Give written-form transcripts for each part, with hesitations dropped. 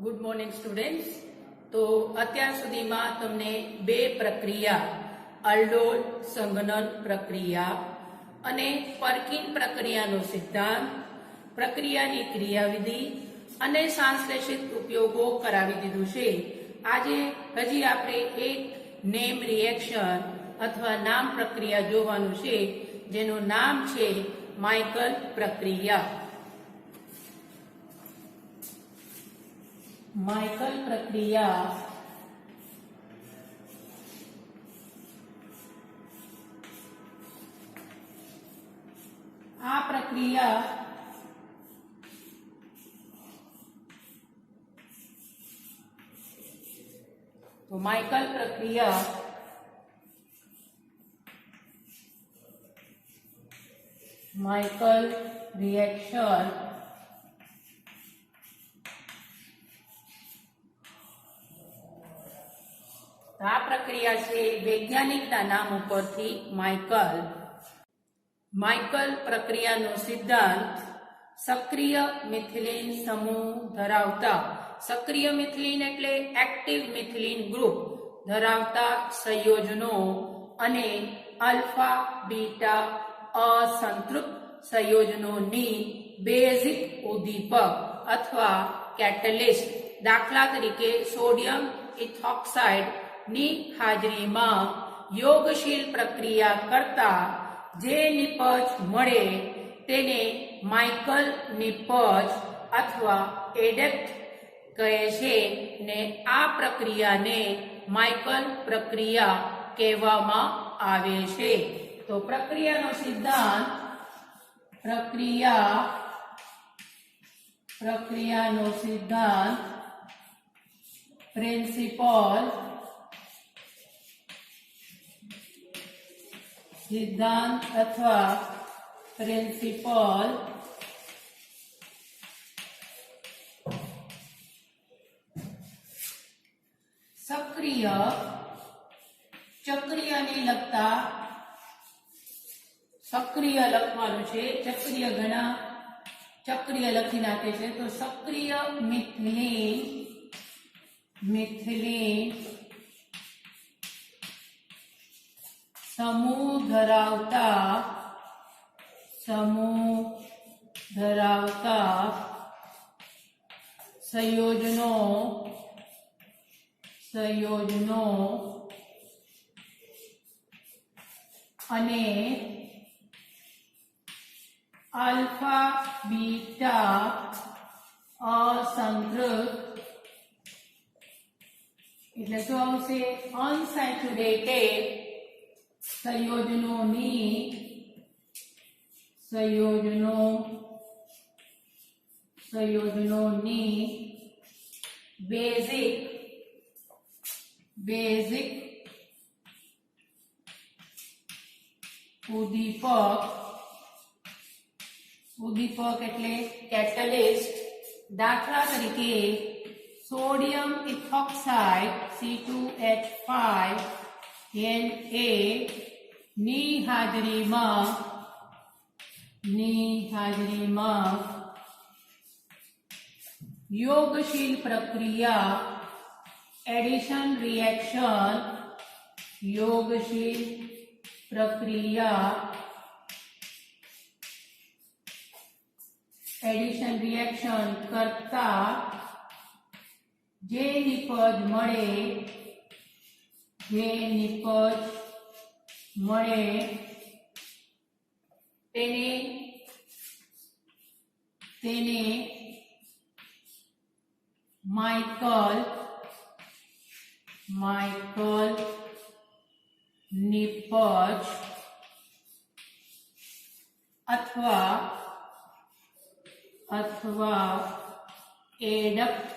Good morning students. તો અત્યાર સુધીમાં તમને બે પ્રક્રિયા, અલ્ડોલ સંઘનન પ્રક્રિયા અને પર્કિન પ્રક્રિયાનો સિદ્ધાંત, પ્રક્રિયાની ક્રિયાવિધિ અને સંશ્લેષિત ઉપયોગો કરાવી દીધું છે. આજે હજી આપણે એક નેમ રિએક્શન અથવા નામ પ્રક્રિયા જોવાનું છે, જેનું નામ છે માઇકલ પ્રક્રિયા. માઇકલ પ્રક્રિયા આ પ્રક્રિયા તો માઇકલ પ્રક્રિયા માઇકલ રિએક્શન આ પ્રક્રિયા છે વૈજ્ઞાનિકના નામ ઉપરથી માઇકલ. માઇકલ પ્રક્રિયાનો સિદ્ધાંત સક્રિય મિથિલિન સમૂહ ધરાવતા, સક્રિય મિથિલિન એટલે એક્ટિવ મિથિલિન ગ્રુપ ધરાવતા સંયોજનો અને આલ્ફા બીટા અસંતૃપ્ત સંયોજનોની બેઝિક ઉદ્દીપક અથવા કેટેલિસ્ટ, દાખલા તરીકે સોડિયમ ઇથોક્સાઇડ ની હાજરીમાં યોગશીલ પ્રક્રિયા કરતા જે નિપજ મળે તેને માઇકલ નિપજ અથવા એડેપ્ટ કહે છે ને આ પ્રક્રિયાને માઇકલ પ્રક્રિયા કહેવામાં આવે છે. તો પ્રક્રિયાનો સિદ્ધાંત, પ્રક્રિયાનો સિદ્ધાંત, પ્રિન્સિપલ, સિદ્ધાંત અથવા પ્રિન્સિપલ સક્રિય, ચક્રિયને લગતા, સક્રિય લખવાનું છે, ચક્રિય ઘણા ચક્રિય લખી નાખે છે. તો સક્રિય મિથિલિન સમૂહ ધરાવતા સંયોજનો અને આલ્ફા બીટા અસંતૃપ્ત એટલે શું આવશે? અનસેચ્યુરેટેડ સંયોજનોની બેઝિક ઉદ્દીપક એટલે કેટેલિસ્ટ, દાખલા તરીકે સોડિયમ ઇથોક્સાઇડ C2H5 Na ની હાજરીમાં યોગશીલ પ્રક્રિયા એડિશન રિએક્શન, યોગશીલ પ્રક્રિયા એડિશન રિએક્શન કરતા જે નિપજ મળે તેને માઇકલ નિપજ અથવા એડપ્ટ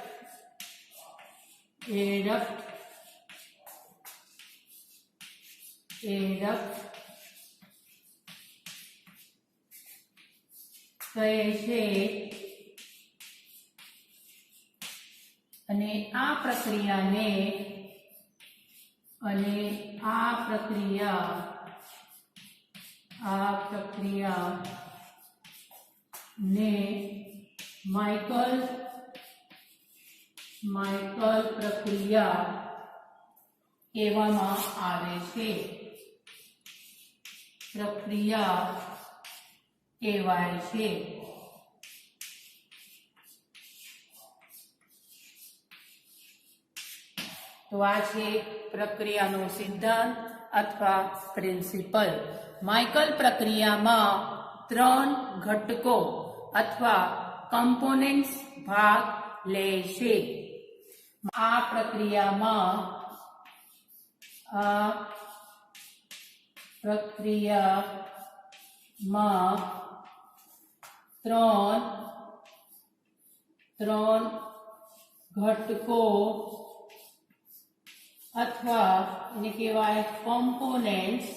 કહે છે. અને આ પ્રક્રિયાને ને માઇકલ માઇકલ પ્રક્રિયા કહેવામાં આવે છે. પ્રક્રિયા કહેવાય છે. તો આ છે પ્રક્રિયાનો સિદ્ધાંત અથવા પ્રિન્સિપલ. માઇકલ પ્રક્રિયામાં 3 ઘટકો અથવા કમ્પોનેન્ટ્સ ભાગ લે છે. આ પ્રક્રિયામાં 3 ઘટકો અથવા એને કહેવાય કોમ્પોનેન્ટ્સ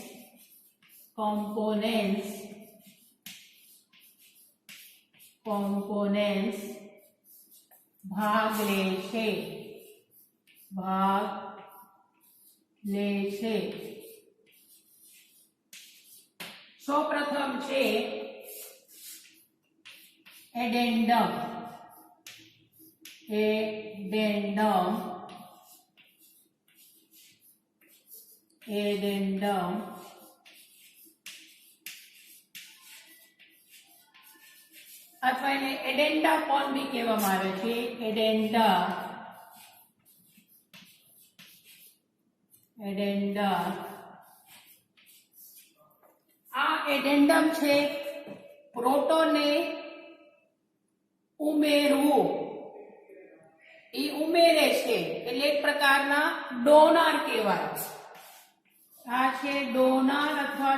ભાગ લે છે. સૌપ્રથમ છે એડેન્ડમ. અથવા એને એડેન્ડા પણ બી કહેવામાં આવે છે. એડેન્ડા. આ એડેન્ડમ છે પ્રોટોનને ઉમેરવું. એ ઉમેરે છે એટલે એક પ્રકારના ડોનર કહેવાય. આ છે ડોનર અથવા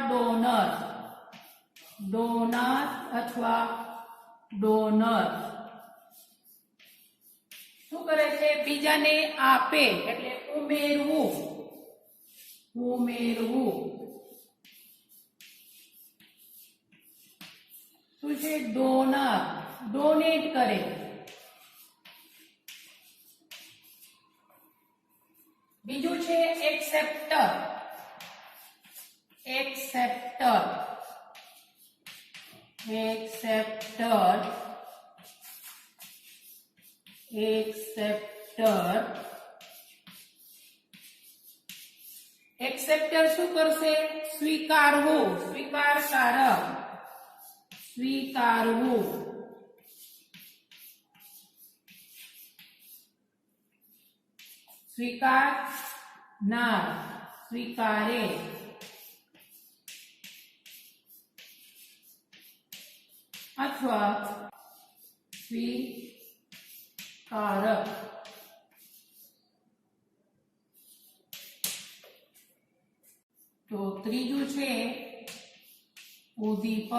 ડોનર. શું કરે છે? બીજાને આપે એટલે ઉમેરવું. શું છે? ડોનર. ડોનેટ કરે. બીજું છે એક્સેપ્ટર. એક્સેપ્ટર શું કરશે? સ્વીકારવું. સ્વીકારનાર. સ્વીકારે. અથવા સ્વીકારક. તો ત્રીજું છે ઉદ્દીપક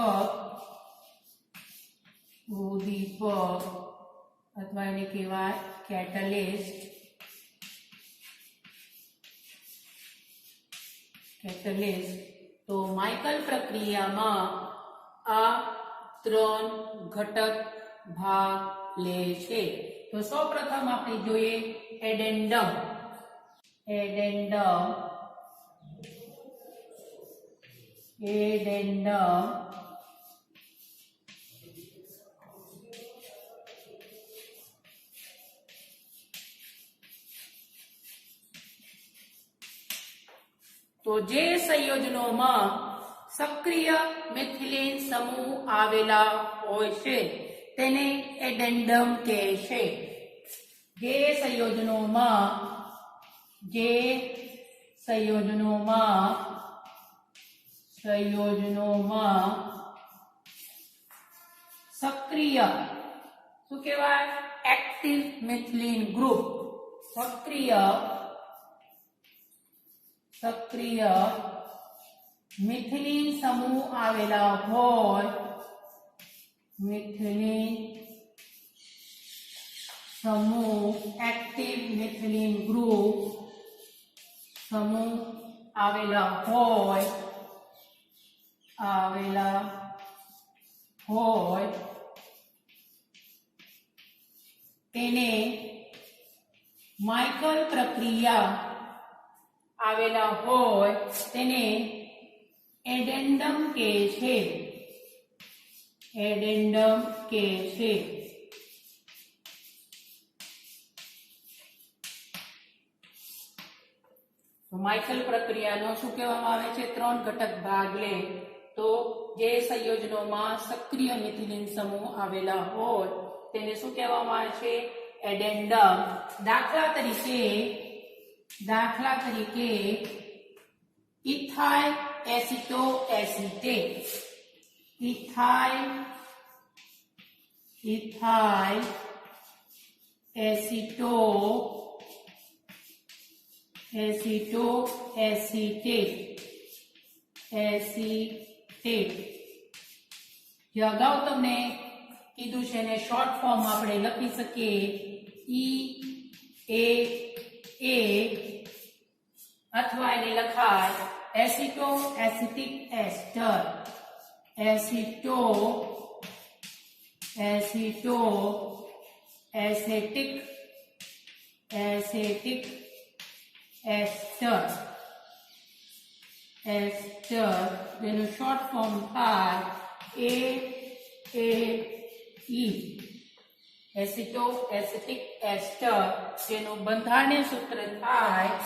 અથવા એને કહેવાય કેટલિસ્ટ. તો માઇકલ પ્રક્રિયામાં આ 3 ઘટક ભાગ લે છે. તો સૌપ્રથમ આપણે જોઈએ એડેન્ડમ. તો જે સંયોજનોમાં સક્રિય મિથિલિન સમૂહ આવેલા હોય છે તેને એડેન્ડમ કહે છે. જે સંયોજનોમાં સક્રિય શું કહેવાય? Active methylene group. સક્રિય મિથિલિન સમૂહ આવેલા હોય. એક્ટિવ મિથિલિન ગ્રુપ સમૂહ આવેલા હોય તેને માઇકલ પ્રક્રિયા આવેલા હોય તેને એડેન્ડમ કહે છે. તો માઇકલ પ્રક્રિયાનો શું કહેવામાં આવે છે? 3 ઘટક ભાગ લે તો જે સંયોજનોમાં સક્રિય મિથિલિન સમૂહ આવેલા હોય તેને શું કહેવામાં આવે છે? એડેન્ડમ. દાખલા તરીકે ઇથાઇલ એસિટોએસિટેટ, ઇથાઇલ એસિટેટ. જે અગાઉ તમને કીધું છે એને શોર્ટ ફોર્મ આપણે લખી શકીએ EAA, અથવા એને લખાય એસિટોએસિટિક એસ્ટર, એસિટિક એસ્ટર, જેનું શોર્ટ ફોર્મ થાય AAE, એસિટોએસિટિક એસ્ટર, જેનું બંધારણીય સૂત્ર થાય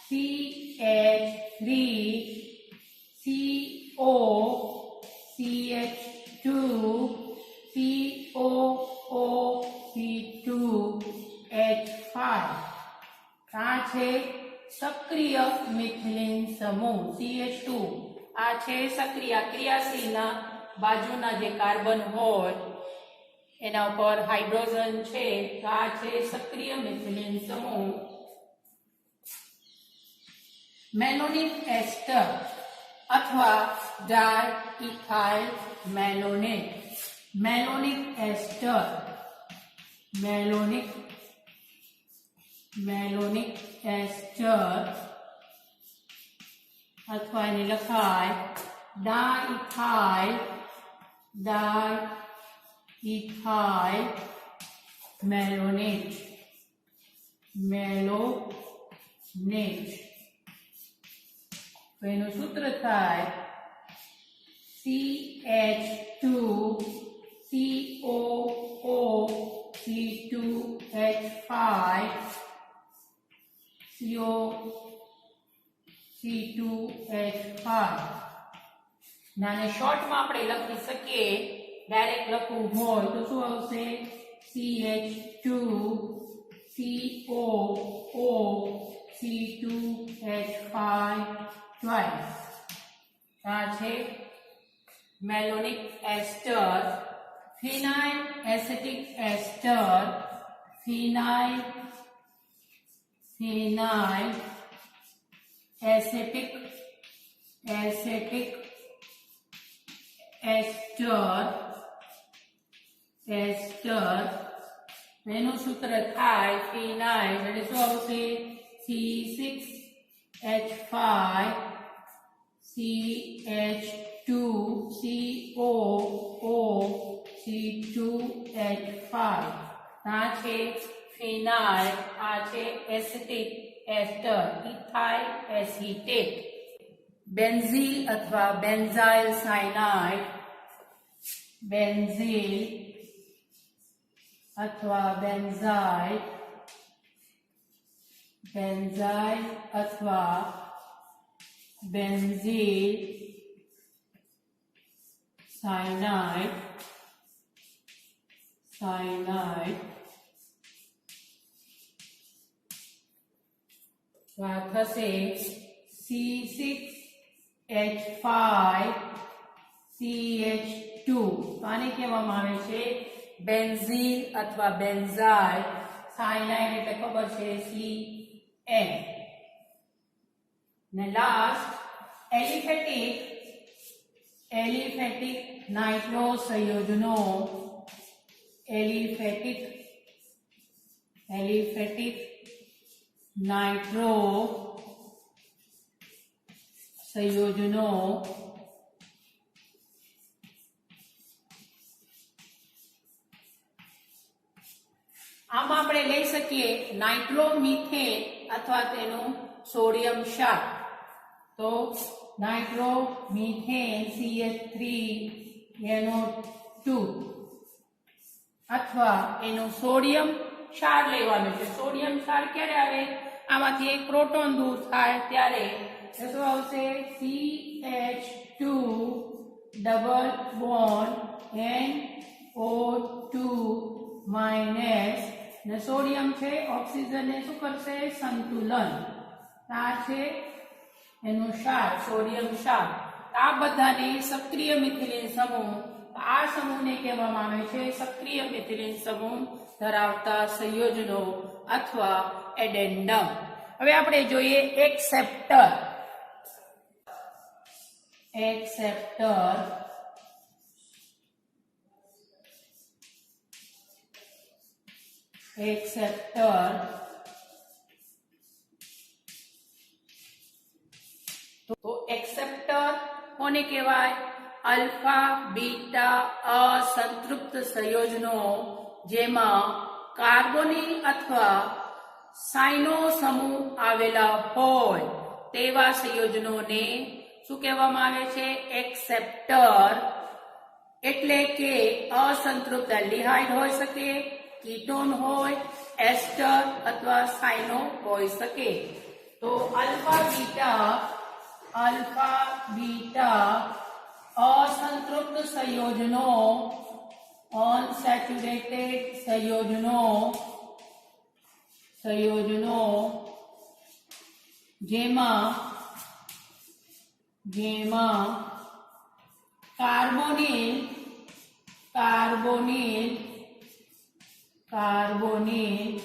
CH3CO CH2 COOC2H5. આ છે સક્રિય મિથિલિન સમૂહ CH2. આ છે સક્રિય ક્રિયાશીલના બાજુના જે કાર્બન હોય એના ઉપર હાઇડ્રોજન છે. આ છે સક્રિય મિથિલિન સમૂહ. મેલોનિક એસ્ટર અથવા ડાઇઇથાઇલ મેલોનિક એસ્ટર, અથવા એને લખાય ડાઇઇથાઇલ મેલોનેટ. તો એનું સૂત્ર થાય CH2COOC2H5. નાને શોર્ટમાં આપણે લખી શકીએ, ડાયરેક્ટ લખવું હોય તો શું આવશે? CH2COOC2H5 twice. આ છે મેલોનિક એસ્ટર. ફિનાઇલ એસિટિક એસ્ટર, ફિનાઇલ એસિટિક એસ્ટર, એનું સૂત્ર થાય ફિનાઇલ, એટલે શું આવશે? C6H5CH2COOC2H5. આ છે ફિનાઇલ, આ છે એસિટિક એસ્ટર, ઇથાઇલ એસિટેટ. બેન્ઝીલ અથવા બેન્ઝાઇલ સાયનાઇડ, બેન્ઝીલ અથવા બેન્ઝાઇલ અથવા બેન્ઝીલ સાયનાઇડ. આ થશે C6H5CH2. આને કહેવામાં આવે છે બેન્ઝીલ અથવા બેન્ઝાઇલ સાયનાઇડ, એટલે ખબર છે CN. ને લાસ્ટ એલિફેટિક નાઇટ્રો સંયોજનો, એલિફેટિક નાઇટ્રો સંયોજનો આમાં આપણે લઈ શકીએ નાઇટ્રોમિથેન અથવા તેનું સોડિયમ ક્ષાર. તો નાઇટ્રોમિથેન CH3NO2 અથવા એનું સોડિયમ ક્ષાર લેવાનું છે. સોડિયમ ક્ષાર ક્યારે આવે? આમાંથી એક પ્રોટોન દૂર થાય ત્યારે શું આવશે CH2 double bond NO2 minus ને સોડિયમ છે ઓક્સિજન ને શું કરશે સંતુલન આ છે એનું ક્ષાર સોડિયમ ક્ષાર આ બધાને સક્રિય મિથિલિન સમૂહ આ સમૂહને કહેવામાં આવે છે સક્રિય મિથિલિન સમૂહ ધરાવતા સંયોજનો અથવા એડેન્ડમ હવે આપણે જોઈએ એક્સેપ્ટર તો એક્સેપ્ટર કોને કહેવાય અલ્ફા બીટા અસંતૃપ્ત સંયોજનો જેમાં કાર્બોનિલ અથવા સાઇનો સમૂહ આવેલા હોય તેવા સંયોજનોને શું કહેવામાં આવે છે એક્સેપ્ટર એટલે કે અસંતૃપ્ત એલ્ડિહાઇડ હોઈ શકે કીટોન હોય એસ્ટર અથવા સાઇનો હોઈ શકે તો અલ્ફા બીટા અસંતૃપ્ત સંયોજનો અનસેચ્યુરેટેડ સંયોજનો જેમાં કાર્બોનિલ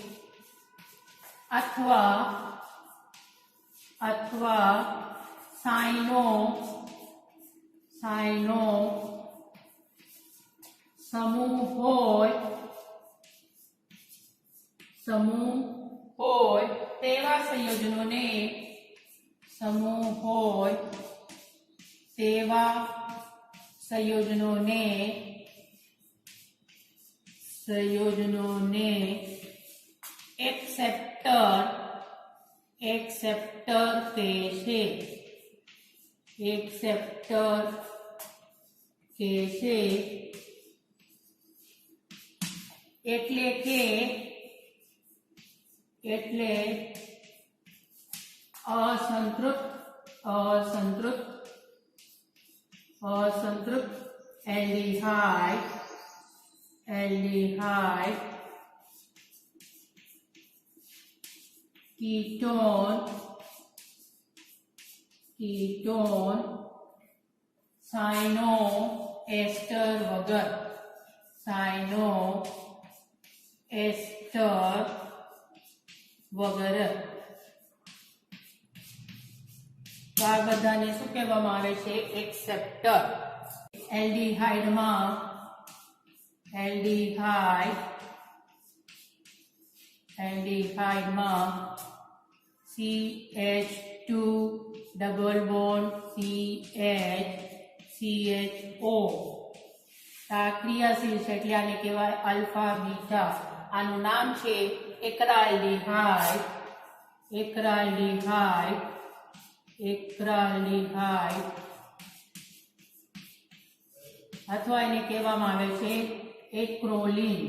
અથવા સાઇનો સમૂહ હોય તેવા સંયોજનોને એક્સેપ્ટર કહેશે એટલે અસંતૃપ્ત એલ્ડિહાઇડ કીટોન સાઇનો એસ્ટર વગર તો આ બધાને શું કહેવામાં આવે છે acceptor એલ્ડિહાઇડમાં CH2 double bond CHO આ ક્રિયાશીલ છે એટલે આને કહેવાય અલ્ફા બીટા આનું નામ છે એક્રાલ્ડિહાઇડ અથવા એને કહેવામાં આવે છે એક્રોલિન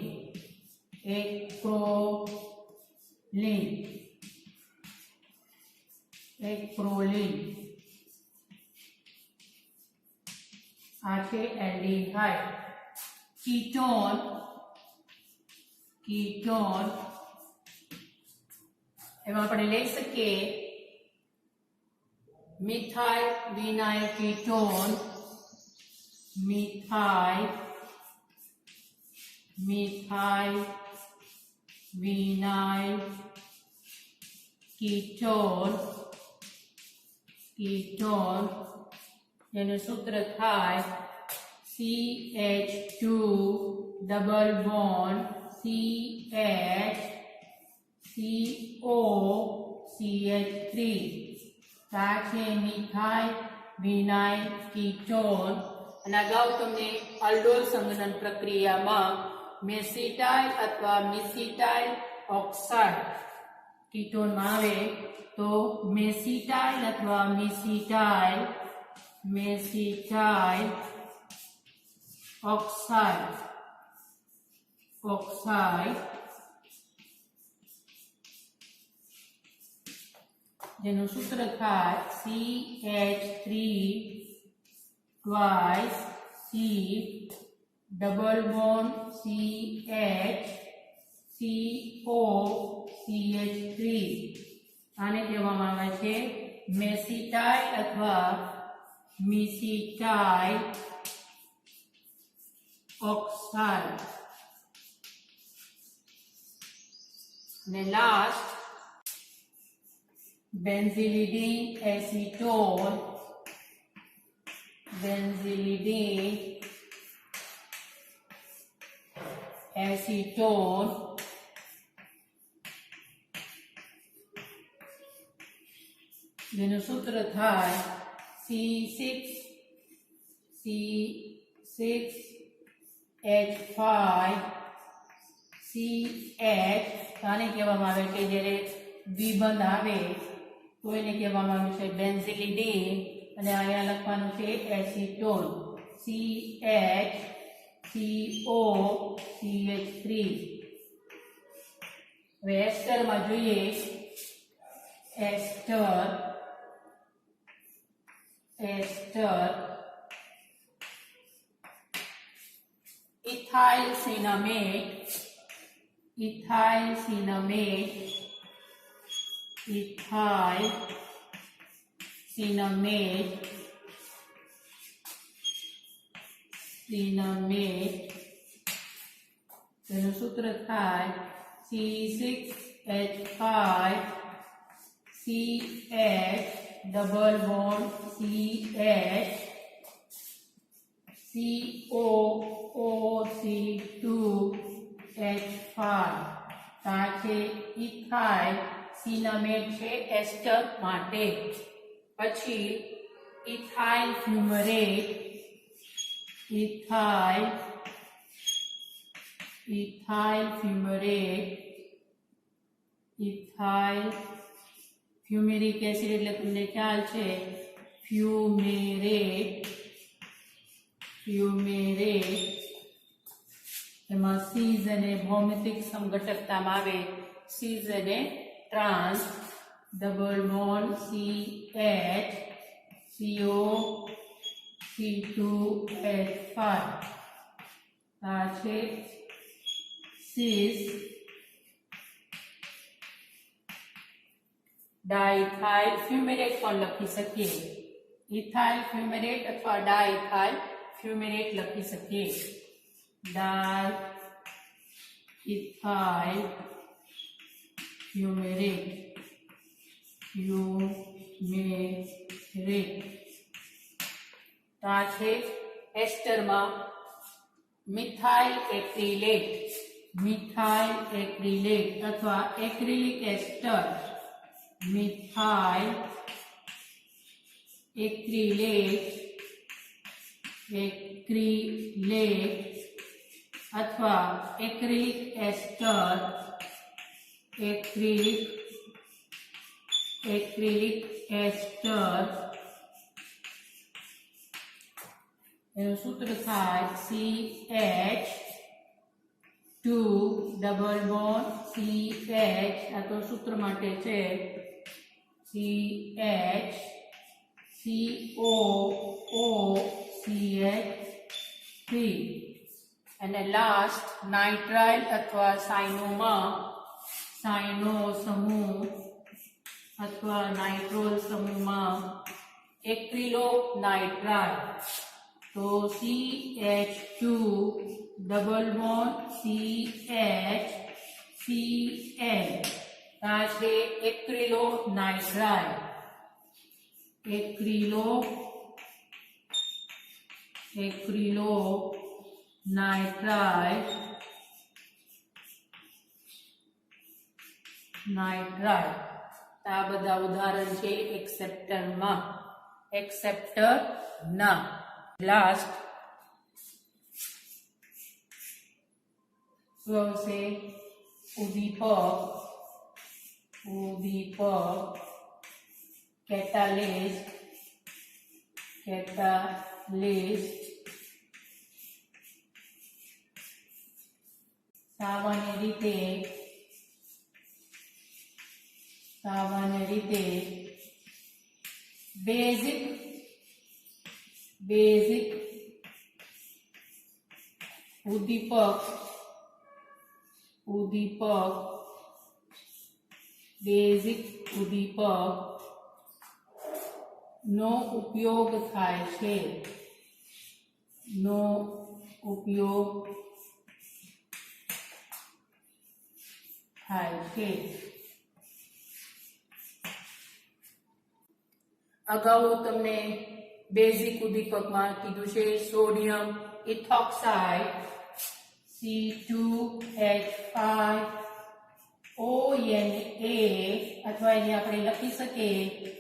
આ છે એલ્ડિહાઇડ કીટોન એમાં આપણે લઈ શકીએ methyl vinyl ketone methyl vinyl ketone જેનું સૂત્ર થાય CH2 ડબલ બોન્ડ CH3 આ છે મિથાઇલ વિનાઇલ કીટોન અને અગાઉ તમને અલ્ડોલ સંઘનન પ્રક્રિયામાં મેસિટાઇલ અથવા મિસિટાઇલ ઓક્સાઇડ કીટોનમાં આવે તો મેસિટાઇલ અથવા મિસિટાઇલ ઓક્સાઇડ જેનું સૂત્ર થાય CH3 twice C double bond CH CO CH3 આને કહેવામાં આવે છે મેસિટાઇલ અથવા મિસિટાઇલ ઓક્સાઇડ. અને લાસ્ટ બેન્ઝિલિડીન એસિટોન, બેન્ઝિલિડીન એસિટોન જેનું સૂત્ર થાય C6H5 CH. આને કહેવામાં આવે કે જ્યારે દ્વિબંધ આવે તો એને કહેવામાં આવે છે બેન્ઝિલિડીન અને અહીંયા લખવાનું છે એસિટોન CH2COCH3. હવે એસ્ટરમાં જોઈએ એસ્ટર ઇથાઇલ સિનામેટ તેનું સૂત્ર થાય C6H5 CH double bond CH COOC2H5. આ છે ઇથાઇલ સિનામેટ છે એસ્ટર માટે. પછી ઇથાઇલ ફ્યુમરેટ ફ્યુમેરિક એસિડ એટલે તમને ખ્યાલ છે ફ્યુમેરેટ એમાં સીઝ અને ભૌમિતિક સમઘટકતામાં આવે સીઝ અને trans double bond CH CO C2H5. આ છે સીઝ. ડાઇથાઇલ ફ્યુમેરેટ પણ લખી શકીએ. ઇથાઇલ ફ્યુમેરેટ અથવા ડાઇથાઇલ ફ્યુમેરેટ લખી શકીએ. ડાઇથાઇલ ફ્યુમેરેટ આ છે એસ્ટરમાં મિથાઇલ એક્રિલેટ અથવા એક્રિલિક એસ્ટર. મિથાઇલ એક્રિલેટ અથવા એક્રિલિક એસ્ટર એનું સૂત્ર થાય CH2 ડબલ બોન્ડ CH. આ તો સૂત્ર માટે છે CH COOCH3. અને લાસ્ટ નાઇટ્રાઇલ અથવા સાઇનો સમૂહ અથવા નાઇટ્રોલ સમૂહમાં એક્રિલો નાઇટ્રાઇલ. તો CH2 double bond CH Cl. આ છે એક્રિલો નાઇટ્રાઇલ. આ બધા ઉદાહરણ છે એક્સેપ્ટર ના. લાસ્ટ આવશે ઉદ્દીપક કેટાલિસ્ટ સામાન્ય રીતે બેઝિક ઉદ્દીપક બેઝિક ઉદ્દીપક નો ઉપયોગ થાય છે અગાઉ તમને બેઝિક ઉદ્દીપકમાં કીધું છે સોડિયમ ઇથોક્સાઇડ C2H5ONA અથવા એને આપણે લખી શકીએ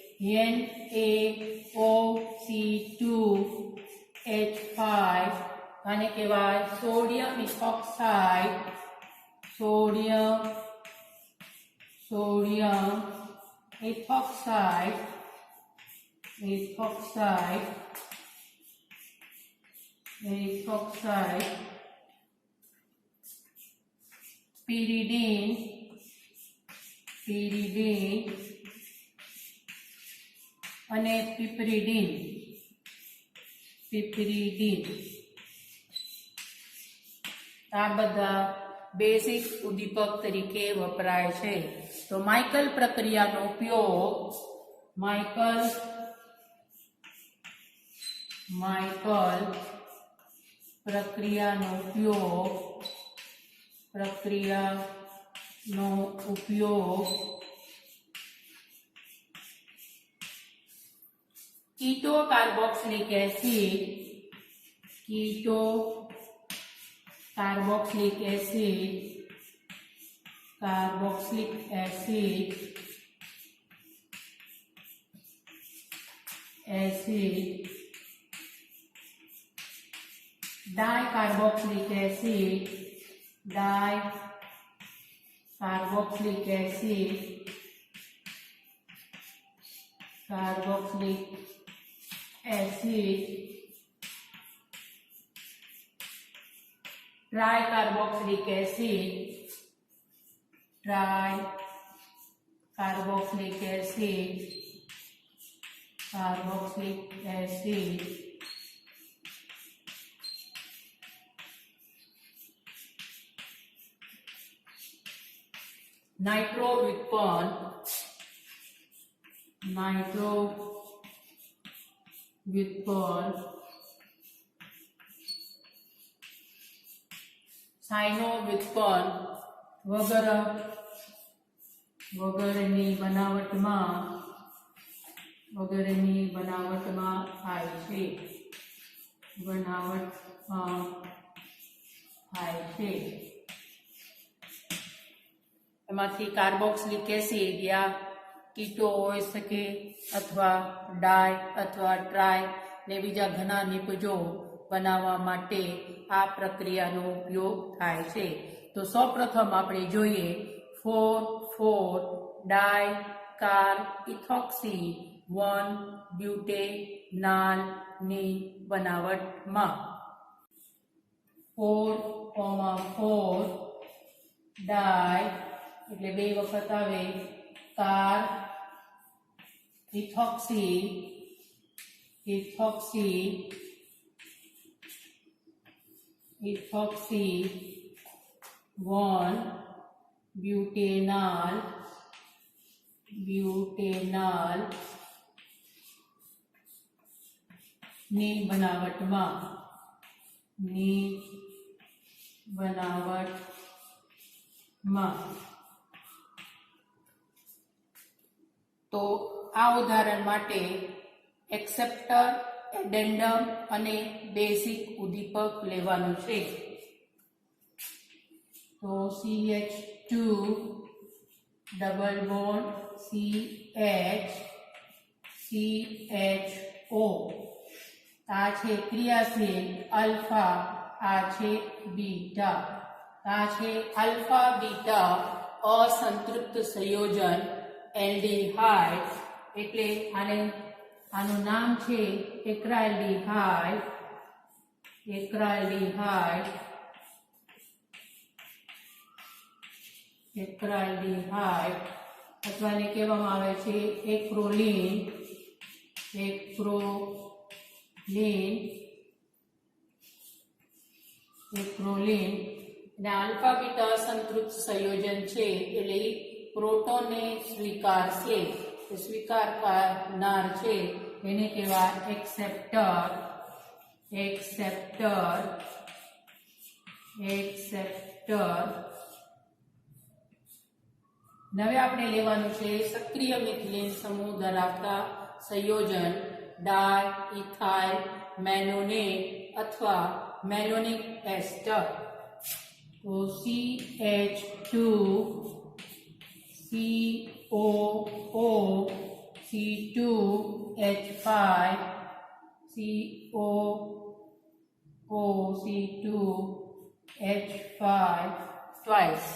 NaOC2H5 આને કહેવાય સોડિયમ ઇથોક્સાઇડ સોડિયમ ઇથોક્સાઇડ pyridine અને piperidine આ બધા બેઝિક ઉદ્દીપક તરીકે વપરાય છે તો માઇકલ પ્રક્રિયાનો ઉપયોગ પ્રક્રિયાનો ઉપયોગ keto carboxylic acid dicarboxylic acid tricarboxylic acid nitro વ્યુત્પન્ન સાયનો વ્યુત્પન્ન વગરની બનાવટમાં થાય છે એમાંથી કાર્બોક્સિલિક એસિડ યા કીટો હોઈ શકે અથવા ડાય અથવા ટ્રાય ને બીજા ઘણા નિપજો બનાવવા માટે આ પ્રક્રિયાનો ઉપયોગ થાય છે તો સૌપ્રથમ આપણે જોઈએ 4,4 ડાય કાર ઇથોક્સી 1 બ્યુટેનાલ ની બનાવટમાં 4,4 ડાય એટલે બે વખત આવે કાર ઇથોક્સી 1 બ્યુટેનાલ ની બનાવટમાં તો આ ઉદાહરણ માટે એક્સેપ્ટર એડેન્ડમ અને બેઝિક ઉદ્દીપક લેવાનું છે તો CH2 ડબલ બોન્ડ CHO આ છે ક્રિયાશીલ આલ્ફા આ છે બીટા આ છે આલ્ફા બીટા અસંતૃપ્ત સંયોજન એલ્ડિહાઇડ એટલે આનું નામ છે એક્રાઇલ્ડિહાઇડ અથવા એને કહેવામાં આવે છે એક્રોલિન એક્રોલીન અને આલ્ફા બીટા સંતૃપ્ત સંયોજન છે એટલે પ્રોટોનને સ્વીકારશે, સ્વીકાર કરનાર છે એને કહેવાય એક્સેપ્ટર. હવે આપણે લેવાનું છે સક્રિય મિથિલિન સમૂહ ધરાવતા સંયોજન ડાય ઇથાઇલ મેલોનેટ અથવા મેલોનિક એસ્ટર. તો CH2COO C2H5 COO C2H5 twice.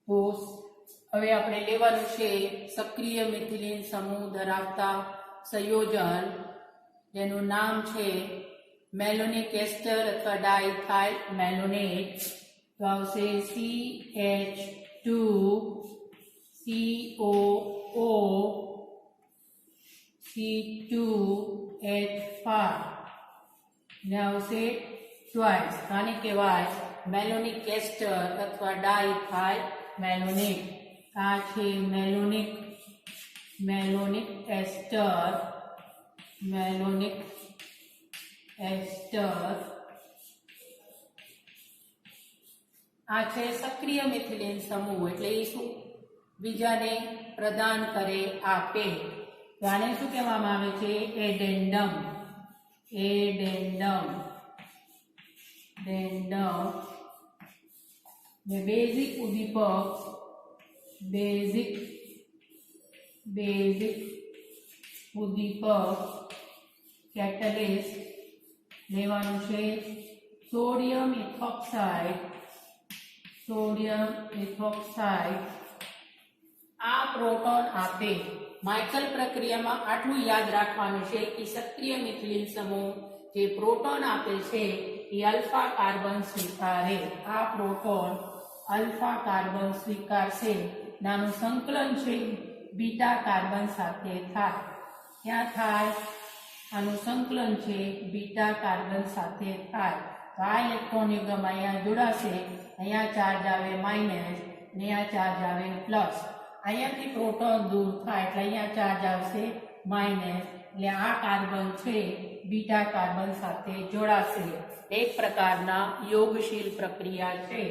તો હવે આપણે લેવાનું છે સક્રિય મિથિલિન સમૂહ ધરાવતા સંયોજન જેનું નામ છે મેલોનિક એસ્ટર અથવા ડાઇથાઇલ મેલોનેટ. તો આવશે CH2COO C2H5 ને આવશે ટ્વાઇસ. આને કહેવાય મેલોનિક એસ્ટર અથવા ડાઇથાઇલ મેલોનેટ. આ છે મેલોનિક એસ્ટર. આ છે સક્રિય મિથિલિન સમૂહ એટલે એ શું બીજાને પ્રદાન કરે આપે. તો આને શું કહેવામાં આવે છે એડેન્ડમ. બેઝિક ઉદ્દીપક કેટાલિસ્ટ લેવાનું છે સોડિયમ ઇથોક્સાઇડ. આ પ્રોટોન આપે. માઇકલ પ્રક્રિયામાં આટલું યાદ રાખવાનું છે કે સક્રિય મિથિલિન સમૂહ જે પ્રોટોન આપે છે એ અલ્ફા કાર્બન સ્વીકારે. આ પ્રોટોન અલ્ફા કાર્બન સ્વીકારશે. નાનું સંકલન છે બીટા કાર્બન સાથે થાય. ક્યાં થાય? આનું સંકલન છે બીટા કાર્બન સાથે થાય. તો આ ઇલેક્ટ્રોન યુગ્મ અહીંયા જોડાશે. અહીંયા ચાર્જ આવે માઇનસ, અહીંયા ચાર્જ આવે પ્લસ. અહીંયાથી પ્રોટોન દૂર થાય એટલે અહીંયા ચાર્જ આવશે માઇનસ. એટલે આ કાર્બન છે બીટા કાર્બન સાથે જોડાશે. એક પ્રકારના યોગશીલ પ્રક્રિયા છે.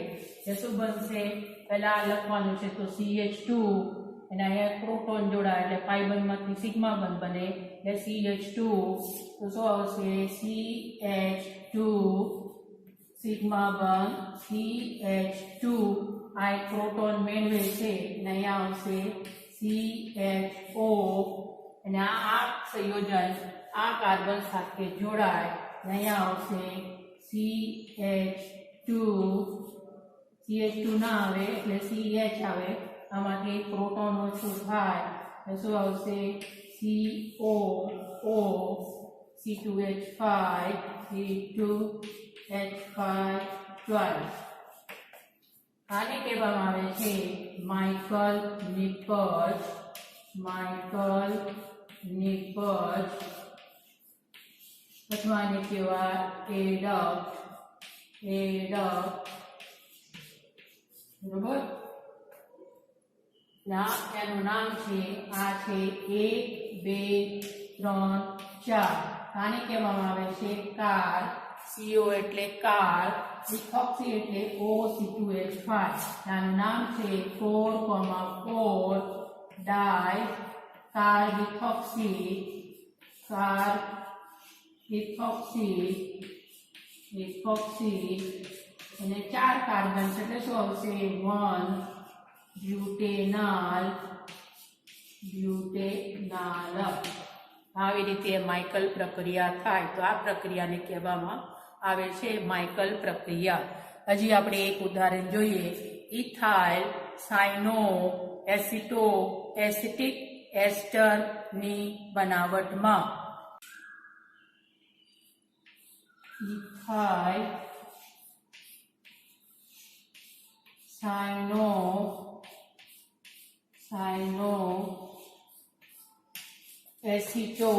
એ શું બનશે? પહેલા લખવાનું છે તો CH2 અને અહીંયા પ્રોટોન જોડાય એટલે પાઈ બંધમાંથી સિગ્મા બંધ બને એટલે CH2. તો શું આવશે? CH2 સિગ્મા બંધ CH2. આ એક પ્રોટોન મેળવે છે અને અહીંયા આવશે CHO અને આ સંયોજન આ કાર્બન સાથે જોડાય અહીંયા આવશે CH2 ના આવે એટલે CH આવે. આમાંથી પ્રોટોન ઓછું થાય તો શું આવશે? COO C2H5 C2H5 twice. આને કહેવામાં આવે છે માઇકલ નિપજ અથવા આને કહેવાય એડક્ટ. બરોબર. એનું નામ છે આ છે 1 2 3 4. આને કહેવામાં આવે છે કાર. CO એટલે કાર, ઇથોક્સી એટલે OC2H5. આનું નામ છે 4,4 ડાય કાર્બિથોક્સી. અને 4 કાર્બન એટલે શું આવશે? 1 બ્યુટેનાલ. આવી રીતે માઇકલ પ્રક્રિયા થાય. તો આ પ્રક્રિયાને કહેવામાં આવે છે માઇકલ પ્રક્રિયા. હજી આપણે એક ઉદાહરણ જોઈએ. ઇથાઇલ સાયનો એસિટિક એસ્ટરની બનાવટમાં ઇથાઇલ સાયનો એસિટો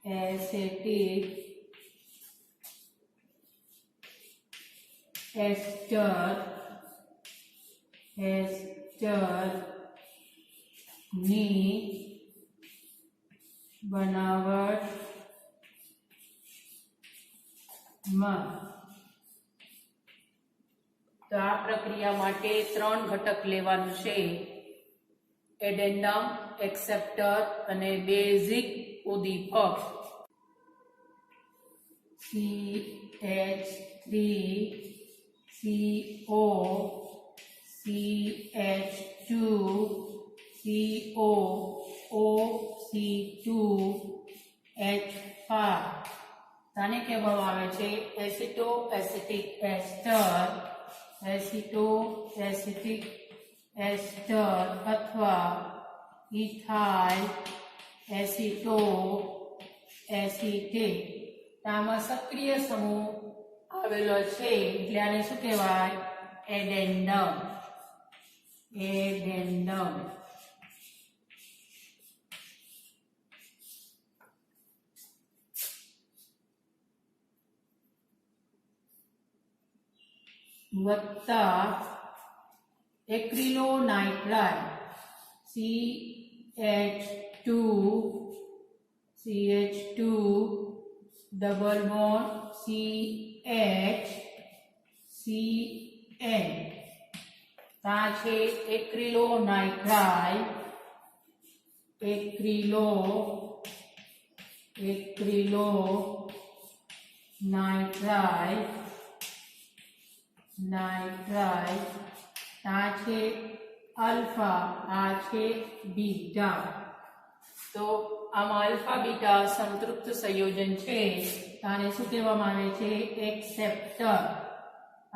એસેટિક એસ્ટર ની બનાવટમાં. તો આ પ્રક્રિયા માટે 3 ઘટક લેવાનું છે: એડેન્ડમ, એક્સેપ્ટર અને બેઝિક ઉદ્દીપક. CH3CO CH2CO OC2H5. આને કહેવામાં આવે છે એસિટો એસિટિક એસ્ટર અથવા ઇથાઇલ એસિટો એસિટેટ. આમાં સક્રિય સમૂહ આવેલો છે એટલે આને શું કહેવાય? એડેન્ડમ. વત્તા એક્રિલોનાઇટ્રાઇલ CH2 ડબલ બોન્ડ CHCN. આ છે એક્રિલોનાઇટ્રાઇલ આ છે આલ્ફા, આ છે બીટા. તો આમાં આલ્ફા બીટા સંતૃપ્ત સંયોજન છે. આને શું કહેવામાં આવે છે? એક્સેપ્ટર.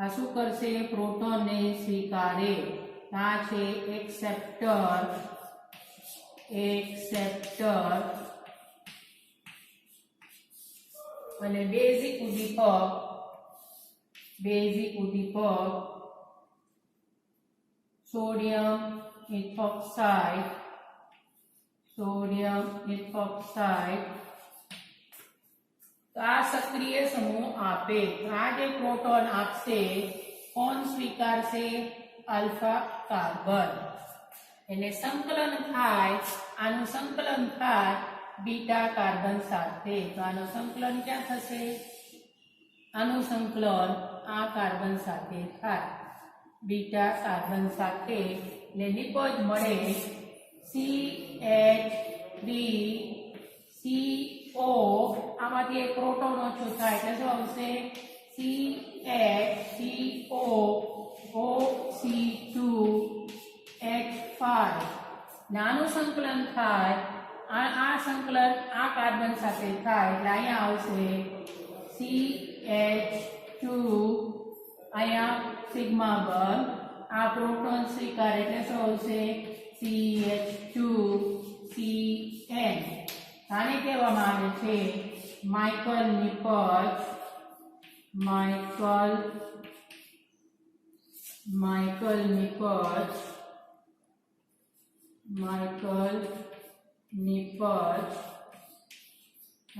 આ શું કરશે? પ્રોટોનને સ્વીકારે. આ છે એક્સેપ્ટર. અને બેઝિક ઉદ્દીપક સોડિયમ ઇથોક્સાઇડ. તો આ સક્રિય સમૂહ આપે. આ જે પ્રોટોન આપશે કોણ સ્વીકારશે? Alpha carbon. એને સંકલન થાય, આનું સંકલન થાય બીટા કાર્બન સાથે. તો આનું સંકલન ક્યાં થશે? આનું સંકલન આ કાર્બન સાથે થાય, બીટા કાર્બન સાથે. એટલે નિપજ મળે CH3CO. આમાંથી એક પ્રોટોન ઓછો થાય એટલે શું આવશે? CHCO OC2H5. નાનું સંકલન થાય, આ સંકલન આ કાર્બન સાથે થાય એટલે અહીંયા આવશે CH2. અહીંયા સિગ્મા બંધ, આ પ્રોટોન સ્વીકાર એટલે શું આવશે? CH2CN. આને કહેવામાં આવે છે માઇકલ નિપજ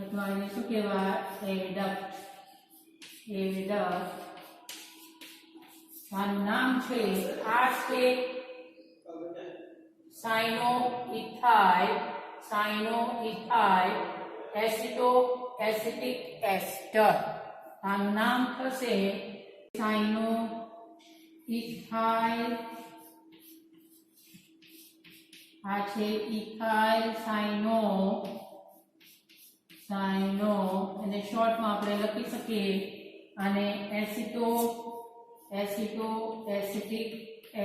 અથવા એને શું કહેવાય? એડક્ટ. આનું નામ છે આ છે સાયનોઇથાઇલ એસિટિક એસ્ટર. આનું નામ થશે સાયનોઇથાઇલ. આ છે ઇથાઇલ સાયનો અને શોર્ટમાં આપણે લખી શકીએ અને એસિટિક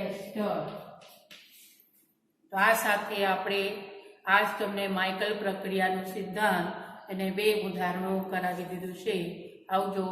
એસ્ટર. તો આ સાથે આપણે આજ તમને માઇકલ પ્રક્રિયાનો સિદ્ધાંત અને 2 ઉદાહરણો કરાવી દીધું છે. આવજો.